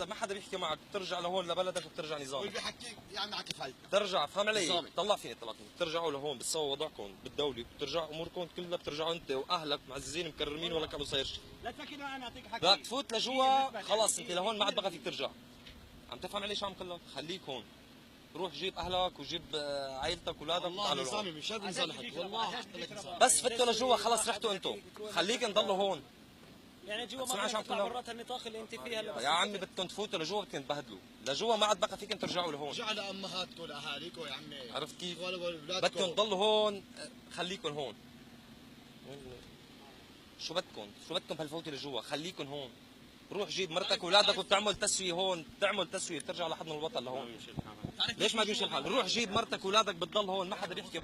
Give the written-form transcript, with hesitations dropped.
ما حدا بيحكي معك، بترجع لهون لبلدك وبترجع نظامك. واللي بيحكيك يعمل معك خلق. بترجع فهم علي؟ طلع فيني. بترجعوا لهون بتسووا وضعكم بالدولة، بترجعوا اموركم كلها، بترجعوا انت واهلك معززين مكرمين ولا كانوا صاير شيء. لا تفكر انا اعطيك حكي. بدك تفوت لجوا خلص انت لهون ما عاد بقى فيك ترجع. عم تفهم علي شو عم قلك؟ خليك هون. روح جيب اهلك وجيب عائلتك واولادك والله نظامي مش قادر نصلحك والله. بس فتوا لجوا خلص رحتوا انتم. خليك نضلوا هون. يعني جوا ما تطلع برات النطاق اللي انت فيها. يا عمي بدكم تفوتوا لجوا بدكم تبهدلوا، لجوا ما عاد بقى فيكم ترجعوا لهون. رجعوا لامهاتكم لاهاليكم يا عمي. عرفت كيف؟ بدكم بدكم تضلوا هون، خليكم هون. شو بدكم بهالفوته لجوا؟ خليكم هون. روح جيب مرتك واولادك وبتعمل تسويه هون، بتعمل تسويه بترجع لحضن الوطن لهون. ليش ما بيمشي الحال؟ روح جيب مرتك واولادك بتضل هون، ما حدا بيحكي.